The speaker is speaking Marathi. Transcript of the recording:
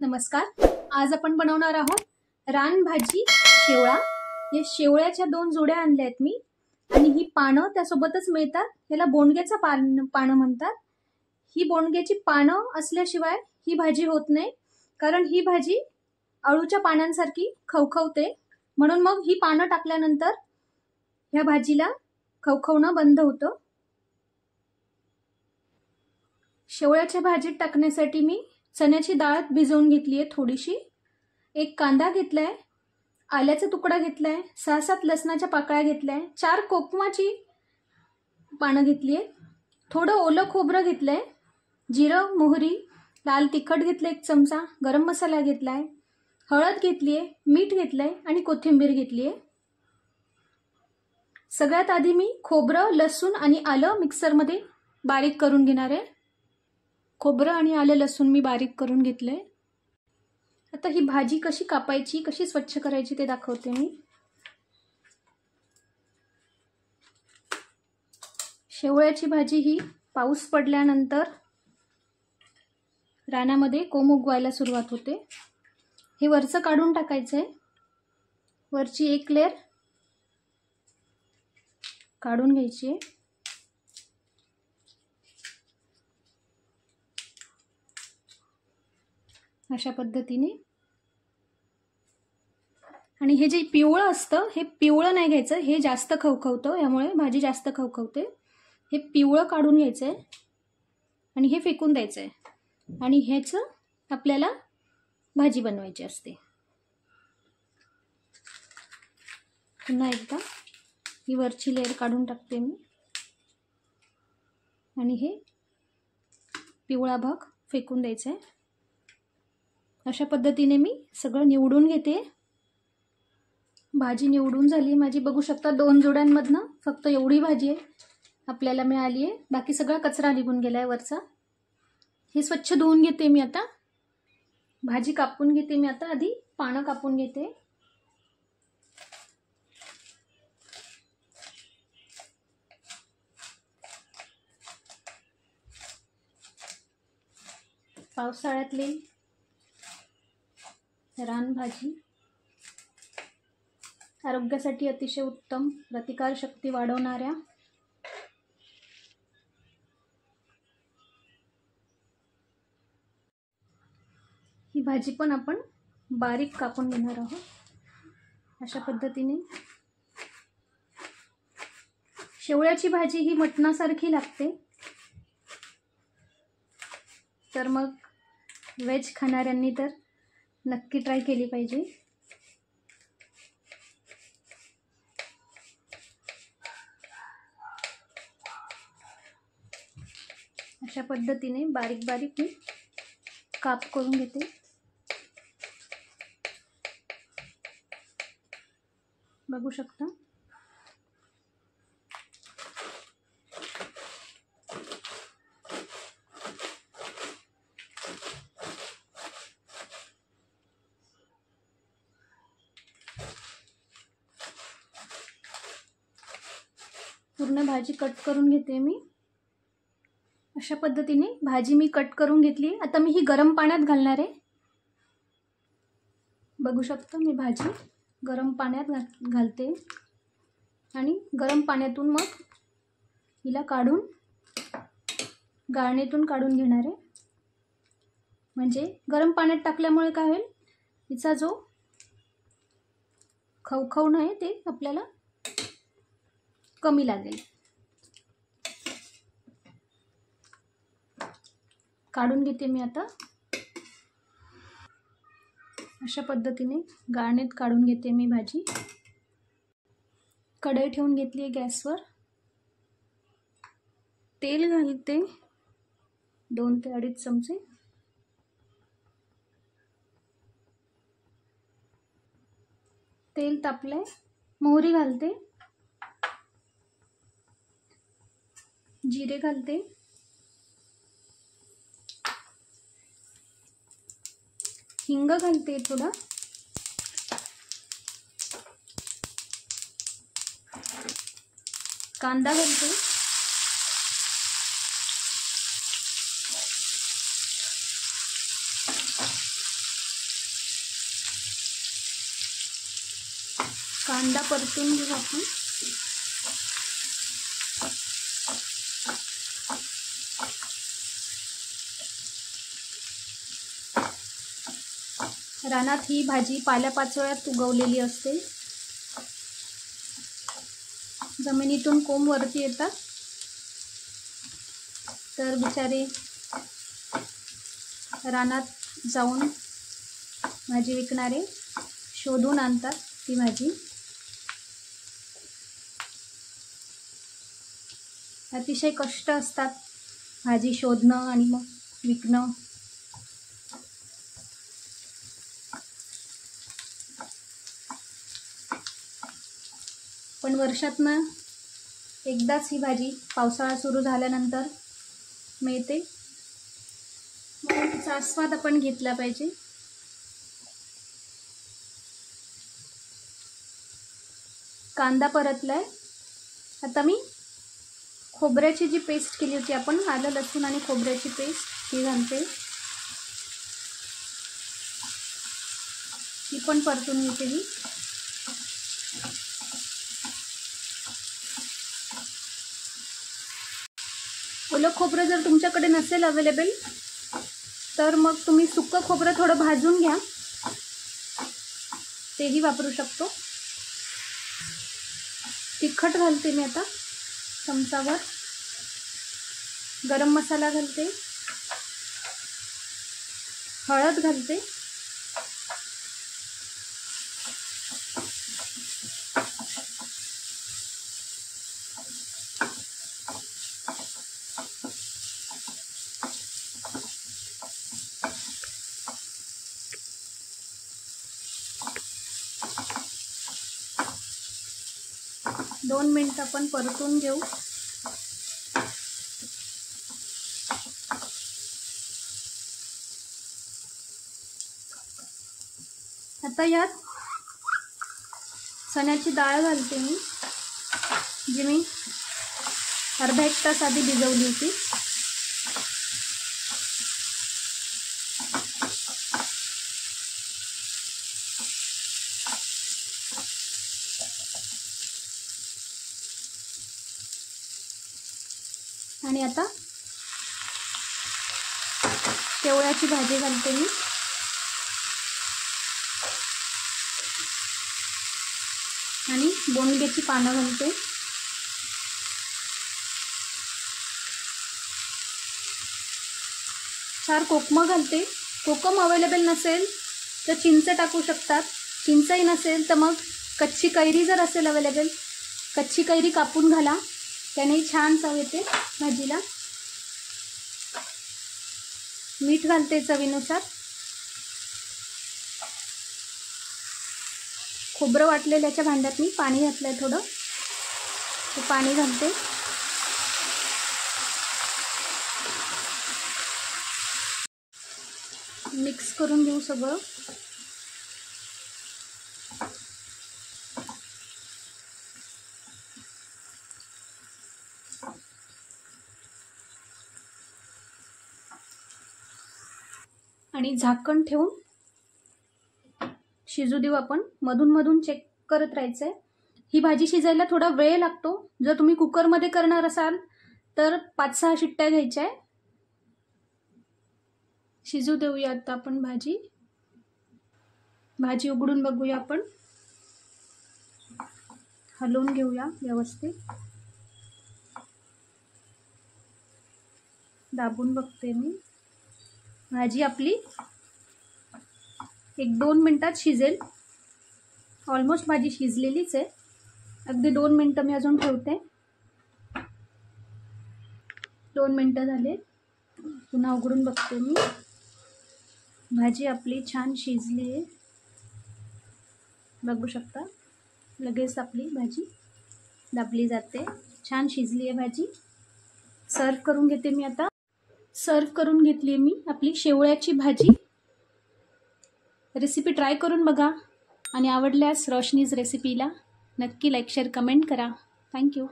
नमस्कार। आज आपण बनवणार आहोत रानभाजी शेवळा। या शेवळ्याच्या 2 जोड्या आणल्या आहेत मी आणि ही पानं त्यासोबतच मिळतात। याला बोंडग्याचं पानं म्हणतात। ही बोंडग्याची पानं असल्याशिवाय ही भाजी होत नाही, कारण ही भाजी अळूच्या पानांसारखी खवखवते। म्हणून मग ही पानं टाकल्यानंतर ह्या भाजीला खवखवणं बंद होतं। शेवळ्याच्या भाजीत टाकण्यासाठी मी चण्याची डाळ भिजवून घेतली आहे थोडीशी, एक कांदा घेतलाय, आल्याचा तुकडा घेतलाय, 6-7 लसणाच्या पाकळ्या घेतलाय, 4 कोकमाची पानं घेतली आहे, थोडं ओलं खोबरं घेतलंय, जिरं, मोहरी, लाल तिखट घेतलं 1 चमचा, गरम मसाला घेतलाय, हळद घेतलीये, मीठ घेतलंय आणि कोथिंबीर घेतलीये। सगळ्यात आधी मी खोबरं, लसूण आणि आलं मिक्सरमध्ये बारीक करून घेणार आहे। खोबरं आणि आलं लसूण मी बारीक करून घेतलंय। आता ही भाजी कशी कापायची, कशी स्वच्छ करायची ते दाखवते मी। शेवळ्याची भाजी ही पाऊस पडल्यानंतर रानामध्ये कोंब उगवायला सुरुवात होते। हे वरचं काढून टाकायचंय, वरची एक लेयर काढून घ्यायची आहे। अशा पद्धतीने। आणि हे जे पिवळं असतं हे पिवळं नाही घ्यायचं, हे जास्त खवखवतं, यामुळे भाजी जास्त खवखवते। हे पिवळं काढून घ्यायचंय आणि हे फेकून द्यायचंय आणि ह्याचं आपल्याला भाजी बनवायची असते। पुन्हा एकदा ही वरची लेयर काढून टाकते मी आणि हे पिवळा भाग फेकून द्यायचा आहे। अशा पद्धतीने मी सगळं निवडून घेते। भाजी निवडून झाली माझी, बघू शकता 2 जोड्यांमधनं फक्त एवढी भाजी आहे आपल्याला मिळाली आहे, बाकी सगळा कचरा निघून गेलाय वरचा। हे स्वच्छ धुवून घेते मी आता। भाजी कापून घेते मी आता, आधी पानं कापून घेते। पावसाळ्यातली रानभाजी आरोग्यासाठी अतिशय उत्तम, प्रतिकारशक्ती वाढवणाऱ्या। ही भाजी पण आपण बारीक कापून घेणार आहोत अशा पद्धतीने। शेवळ्याची भाजी ही मटणासारखी लागते, तर मग व्हेज खाणाऱ्यांनी तर नक्की ट्राय केली पाहिजे। अशा पद्धतीने बारीक बारीक मी काप करून घेते। बघू शकता। पूर्ण भाजी कट करून घेते मी। अशा पद्धतीने भाजी मी कट करून घेतली। आता मी ही गरम पाण्यात घालणार आहे। बघू शकता मी भाजी गरम पाण्यात घालते आणि गरम पाण्यातून मग हिला काढून गाळणीतून काढून घेणार आहे। म्हणजे गरम पाण्यात टाकल्यामुळे काय होईल, हिचा जो खवखवणं आहे ते आपल्याला कमी लागेल। काढून घेते मी आता। अशा पद्धतीने गाळणीत काढून घेते मी भाजी। कढई ठेवून घेतली आहे गॅसवर, तेल घालते 2 ते 2.5 चमचे। तेल तापलंय, मोहरी घालते, जिरे घालते, हिंग घालते थोडा, कांदा घालते, कांदा परतून घेऊ आपण. रानात ही भाजी पाल्यापाचोळ्यात उगवलेली असते. जमिनीतून कोंब वरती येतात, तर बिचारे रानात जाऊन भाजी विकणारे शोधून आणतात ती भाजी. अतिशय कष्ट असतात भाजी शोधणं आणि मग विकणं. पण वर्षातनं एकदाच ही भाजी पावसाळा सुरू झाल्यानंतर मिळते, म्हणून तिचा आस्वाद आपण घेतला पाहिजे. कांदा परतलाय. आता मी खोबऱ्याची जी पेस्ट केली होती आपण, आलं लसूण आणि खोबऱ्याची पेस्ट, ती घालते. ती पण परतून घेते मी. ओलं खोबरं जर तुमच्याकडे नसेल अवेलेबल, तर मग तुम्ही सुक्कं खोबरं थोडं भाजून घ्या, तेही वापरू शकतो. तिखट घालते मी आता चमचावर. गरम मसाला घालते. हळद घालते. दोन मिनिट आपण परतून घेऊ. आता यात चण्याची डाळ घालते मी, जी मी अर्धा एक तास आधी भिजवली होती. आणि आता शेवळ्याची भाजी घालते मी. आणि बोंडग्याची पानं घालते. चार कोकमं घालते. कोकम अवेलेबल नसेल तर चिंच टाकू शकतात. चिंचही नसेल तर मग कच्ची कैरी जर असेल अवेलेबल, कच्ची कैरी कापून घाला, त्यानेही छान चव येते भाजीला. मीठ घालते चवीनुसार. खोबरं वाटलेल्याच्या भांड्यात मी पाणी घातलंय थोडं, ते पाणी घालते. मिक्स करून घेऊ सगळं. आणि झाकण ठेवून शिजू देऊ आपण. मधून मधून चेक करत राहायचंय. ही भाजी शिजायला थोडा वेळ लागतो. जर तुम्ही कुकरमध्ये करणार असाल तर 5-6 शिट्ट्या घ्यायच्या आहे. शिजू देऊया आता आपण भाजी. भाजी उघडून बघूया आपण. हलवून घेऊया व्यवस्थित. दाबून बघते मी. भाजी आपली 1-2 मिनिटात शिजेल. ऑलमोस्ट भाजी शिजलेलीच आहे. अगदी 2 मिनिटं मी अजून ठेवते. 2 मिनिटं झाले. पुन्हा उघडून बघते मी. भाजी आपली छान शिजली आहे, बघू शकता. लगेच आपली भाजी दाबली जाते. छान शिजली आहे भाजी. सर्व करून घेते मी आता. सर्व करून घेतली आहे मी आपली शेवळ्याची भाजी. रेसिपी ट्राय करून बघा आणि आवडल्यास रोशनीज रेसिपीला नक्की लाईक शेअर कमेंट करा. थँक्यू.